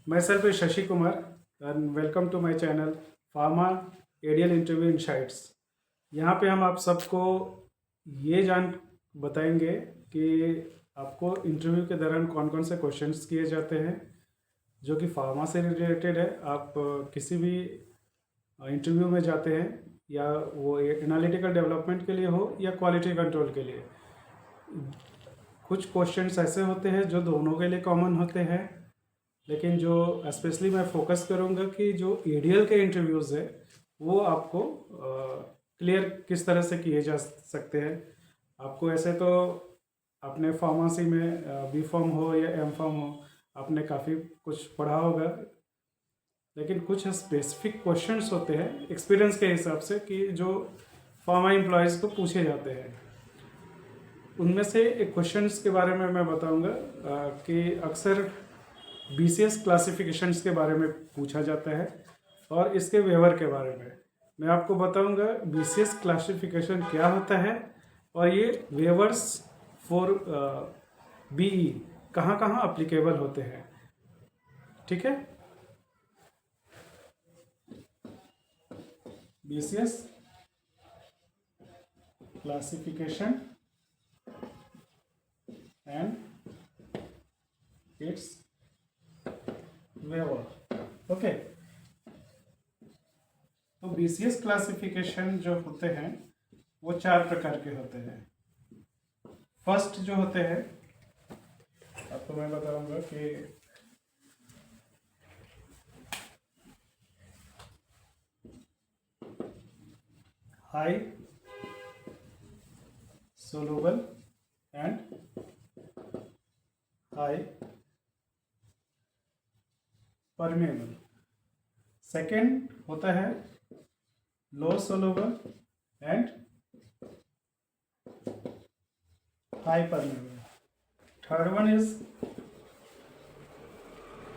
Myself is Shashi Kumar and welcome to my channel Pharma ADL Interview Insights। यहाँ पे हम आप सबको ये जान बताएंगे कि आपको इंटरव्यू के दौरान कौन कौन से क्वेश्चंस किए जाते हैं जो कि फार्मा से रिलेटेड है। आप किसी भी इंटरव्यू में जाते हैं या वो एनालिटिकल डेवलपमेंट के लिए हो या क्वालिटी कंट्रोल के लिए, कुछ क्वेश्चंस ऐसे होते हैं जो दोनों के लिए कॉमन होते हैं, लेकिन जो स्पेशली मैं फोकस करूंगा कि जो एडीएल के इंटरव्यूज़ है वो आपको क्लियर किस तरह से किए जा सकते हैं। आपको ऐसे तो अपने फार्मेसी में बी फार्म हो या एम फार्म हो, आपने काफ़ी कुछ पढ़ा होगा, लेकिन कुछ स्पेसिफिक क्वेश्चंस होते हैं एक्सपीरियंस के हिसाब से कि जो फार्मा एम्प्लॉयज़ को पूछे जाते हैं। उनमें से एक क्वेश्चंस के बारे में मैं बताऊंगा कि अक्सर बीसीएस क्लासिफिकेशंस के बारे में पूछा जाता है और इसके वेवर के बारे में मैं आपको बताऊंगा बीसीएस क्लासिफिकेशन क्या होता है और ये वेवर्स फॉर बीई कहाँ कहाँ अप्लीकेबल होते हैं। ठीक है, BCS classification and its waiver. Okay, तो बीसीएस क्लासिफिकेशन जो होते हैं वो 4 प्रकार के होते हैं। फर्स्ट जो होते हैं आपको मैं बताऊंगा कि high soluble and high permeable. Second होता है low soluble and high permeable. Third one is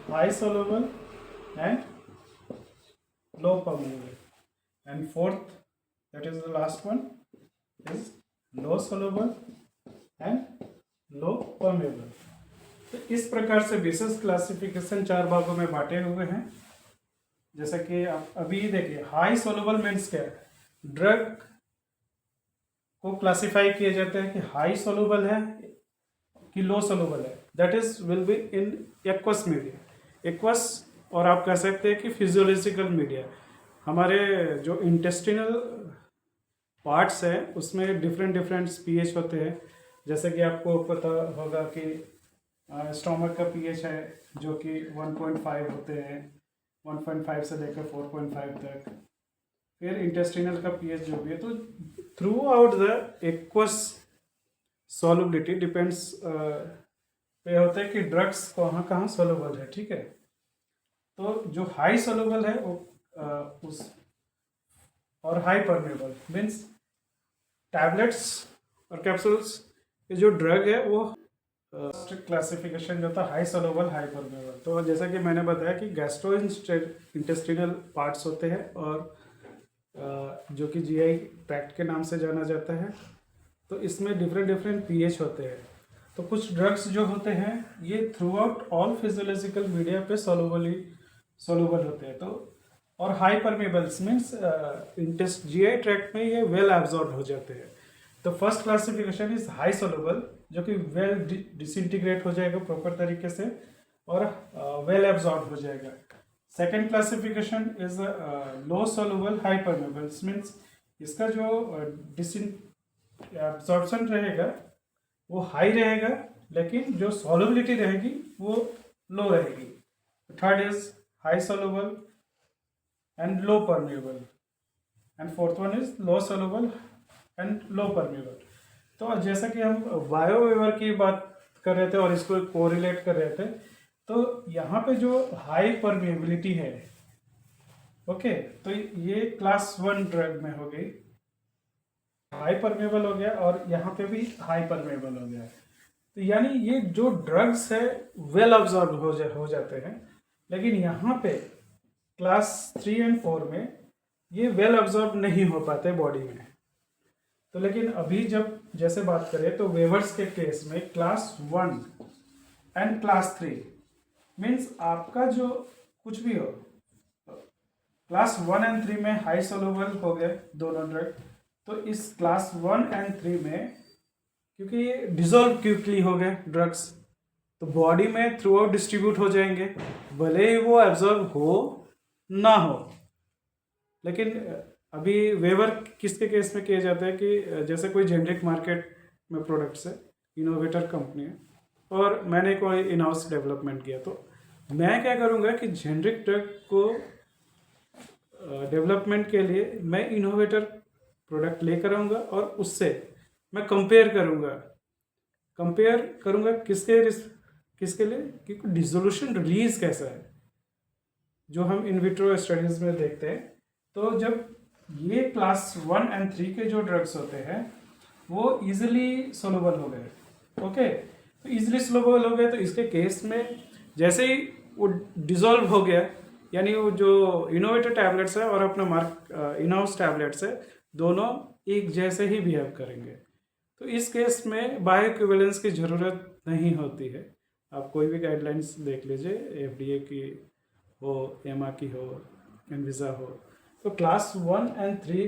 high soluble and low permeable and fourth that is the last one is low soluble and low permeable। तो इस प्रकार से basis classification 4 भागों में बांटे हुए हैं। जैसा कि आप अभी देखिए, हाई सोलुबल मीन्स क्या है, ड्रग को क्लासिफाई किया जाता है कि हाई सोलुबल है कि लो सोलुबल है। That is will be in aqueous media, aqueous, और आप कह सकते हैं कि फिजियोलॉजिकल मीडिया। हमारे जो इंटेस्टिनल पार्ट्स है उसमें डिफरेंट पीएच होते हैं। जैसे कि आपको पता होगा कि स्टोमक का पीएच है जो कि 1.5 होते हैं, 1.5 से लेकर 4.5 तक। फिर इंटेस्टिनल का पीएच जो भी है, तो through out the aqueous solubility depends पे होता है कि ड्रग्स कहाँ कहाँ सॉल्युबल है। ठीक है, तो जो हाई सॉल्युबल है वो उस और हाई परमेबल मीन्स टैबलेट्स और कैप्सूल्स ये जो ड्रग है वो क्लासिफिकेशन जो था हाई सोलुबल हाई परमेबल। तो जैसा कि मैंने बताया कि गैस्ट्रो इंटेस्टिनल पार्ट्स होते हैं और जो कि जीआई ट्रैक्ट के नाम से जाना जाता है। तो इसमें डिफरेंट पीएच होते हैं। तो कुछ ड्रग्स जो होते हैं ये through out all physiological media पे सोलुबल होते हैं। तो और high permeables means GI tract में ये वेल एब्जॉर्ब हो जाते हैं। तो first classification is high soluble जो कि वेल डिसइंटीग्रेट हो जाएगा प्रॉपर तरीके से और वेल एब्जॉर्ब हो जाएगा। Second classification is low soluble high permeables means इसका जो एब्जॉर्प्शन रहेगा वो हाई रहेगा, लेकिन जो सॉल्युबिलिटी रहेगी वो लो रहेगी। Third is high soluble and low permeable and fourth one is low soluble and low permeable। तो जैसा कि हम बायो वेवर की बात कर रहे थे और इसको कोरिलेट कर रहे थे, तो यहाँ पे जो हाई परमेबिलिटी है, ओके, तो ये क्लास 1 ड्रग में हो गई, हाई परमेबल हो गया, और यहाँ पे भी हाई परमेबल हो गया। तो यानी ये जो ड्रग्स है वेल ऑब्जॉर्ब हो जाते हैं, लेकिन यहाँ पे क्लास 3 एंड 4 में ये वेल ऑब्जॉर्ब नहीं हो पाते बॉडी में। तो लेकिन अभी जब जैसे बात करें तो वेवर्स के केस में क्लास 1 एंड क्लास 3 मीन्स आपका जो कुछ भी हो, क्लास 1 एंड 3 में हाई सोलूबल हो गए दोनों ड्रग, तो इस क्लास 1 एंड 3 में क्योंकि ये डिजोल्व क्विकली हो गए ड्रग्स, तो बॉडी में थ्रू आउट डिस्ट्रीब्यूट हो जाएंगे, भले ही वो एब्जॉर्ब हो ना हो। लेकिन अभी वेवर किसके केस में किया जाता है कि जैसे कोई जेनरिक मार्केट में प्रोडक्ट्स है, इनोवेटर कंपनी है, और मैंने कोई इन हाउस डेवलपमेंट किया, तो मैं क्या करूँगा कि जेनरिक ड्रग को डेवलपमेंट के लिए मैं इनोवेटर प्रोडक्ट लेकर आऊँगा और उससे मैं कंपेयर करूँगा किसके लिए कि डिसोल्यूशन रिलीज कैसा है, जो हम इन विट्रो स्टडीज में देखते हैं। तो जब ये क्लास 1 एंड 3 के जो ड्रग्स होते हैं वो इजीली सोलूबल हो गए, ओके, तो इजीली सोलूबल हो गए, तो इसके केस में जैसे ही वो डिजोल्व हो गया, यानी वो जो इनोवेटर टैबलेट्स है और अपना इनहाउस टैबलेट्स है, दोनों एक जैसे ही बिहेव करेंगे। तो इस केस में बायो इक्विवेलेंस की ज़रूरत नहीं होती है। आप कोई भी गाइडलाइंस देख लीजिए, FDA की हो, EMA की हो, एनविसा हो, तो क्लास 1 एंड 3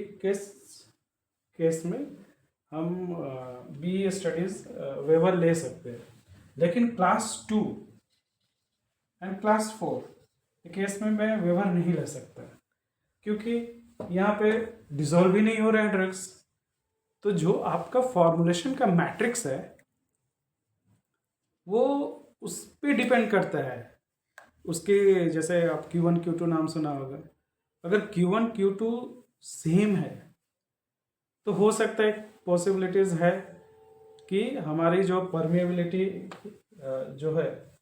केस में हम BE स्टडीज़ वेवर ले सकते हैं। लेकिन क्लास 2 एंड क्लास 4 के केस में मैं वेवर नहीं ले सकता, क्योंकि यहाँ पे डिजोल्व ही नहीं हो रहे हैं ड्रग्स। तो जो आपका फॉर्मुलेशन का मैट्रिक्स है वो उस पर डिपेंड करता है। उसके जैसे आप Q1 Q2 नाम सुना होगा, अगर Q1 Q2 सेम है तो हो सकता है पॉसिबिलिटीज़ है कि हमारी जो परमेबिलिटी जो है,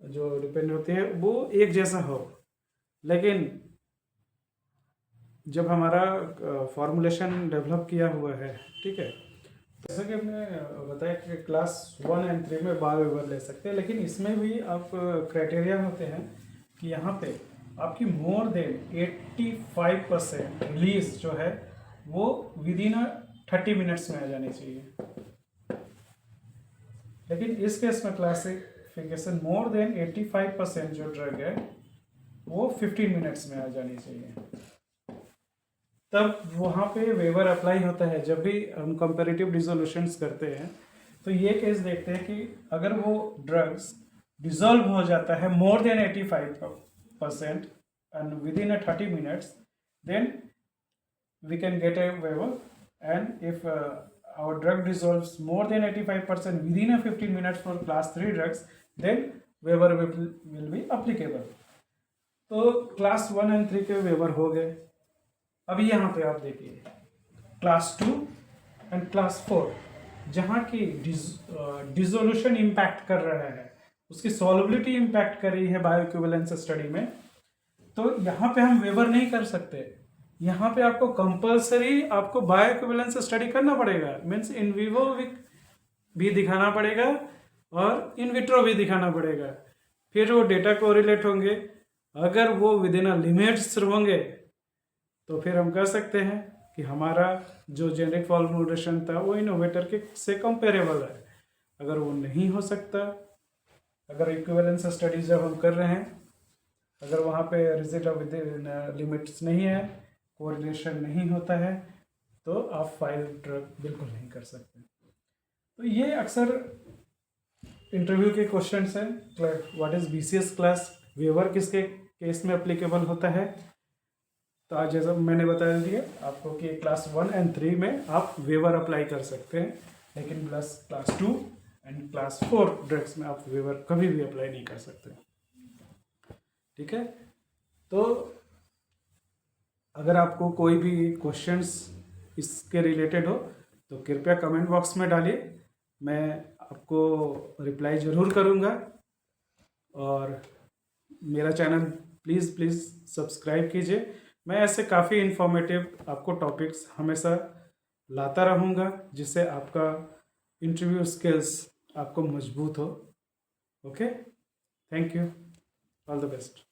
जो डिपेंड होती है, वो एक जैसा हो। लेकिन जब हमारा फॉर्मुलेशन डेवलप किया हुआ है, ठीक है, जैसा कि हमने बताया कि क्लास 1 एंड 3 में बायो वेवर ले सकते हैं, लेकिन इसमें भी आप क्राइटेरिया होते हैं कि यहाँ पे आपकी मोर देन 85% रिलीज जो है वो विद इन 30 मिनट्स में आ जानी चाहिए। लेकिन इस केस में क्लासिफिकेशन मोर देन 85% जो ड्रग है वो 15 मिनट्स में आ जानी चाहिए, तब वहाँ पे वेवर अप्लाई होता है। जब भी हम कंपैरेटिव डिसोल्यूशंस करते हैं तो ये केस देखते हैं कि अगर वो ड्रग्स डिसॉल्व हो जाता है more than 85% and within 30 minutes, then we can get a waiver, and if our drug dissolves more than 85% within a 15 minutes for class 3 drugs, then waiver will be applicable। तो class 1 and 3 के waiver हो गए। अभी यहाँ पे आप देखिए class 2 and class 4 जहाँ की डिसोल्यूशन इम्पैक्ट कर रहा है, उसकी सॉल्युबिलिटी इम्पैक्ट कर रही है बायो इक्विवेलेंस स्टडी में, तो यहाँ पे हम वेवर नहीं कर सकते। यहाँ पे आपको कंपलसरी आपको बायो इक्विवेलेंस स्टडी करना पड़ेगा, मीन्स इन विवो भी दिखाना पड़ेगा और इन विट्रो भी दिखाना पड़ेगा। फिर वो डेटा कोरिलेट होंगे, अगर वो विद इन अ लिमिट्स होंगे तो फिर हम कह सकते हैं कि हमारा जो जेनेरिक फॉर्मुलेशन था वो इनोवेटर के से कंपेरेबल है। अगर वो नहीं हो सकता, अगर इक्विवेलेंस स्टडीज जब हम कर रहे हैं, अगर वहाँ पे रिजल्ट विद इन लिमिट्स नहीं है, कोरिलेशन नहीं होता है, तो आप फाइल ड्रग बिल्कुल नहीं कर सकते। तो ये अक्सर इंटरव्यू के क्वेश्चंस हैं। What is BCS class, waiver किसके केस में एप्लीकेबल होता है। तो आज जैसा मैंने बता दिया आपको कि क्लास 1 एंड 3 में आप वेवर अप्लाई कर सकते हैं, लेकिन plus class 2 and class 4 drugs में आप वेवर कभी भी अप्लाई नहीं कर सकते, ठीक है। तो अगर आपको कोई भी क्वेश्चंस इसके रिलेटेड हो तो कृपया कमेंट बॉक्स में डालिए, मैं आपको रिप्लाई ज़रूर करूँगा। और मेरा चैनल प्लीज़ सब्सक्राइब कीजिए। मैं ऐसे काफ़ी इन्फॉर्मेटिव आपको टॉपिक्स हमेशा लाता रहूँगा, जिससे आपका इंटरव्यू स्किल्स आपको मजबूत हो। Okay, thank you, all the best.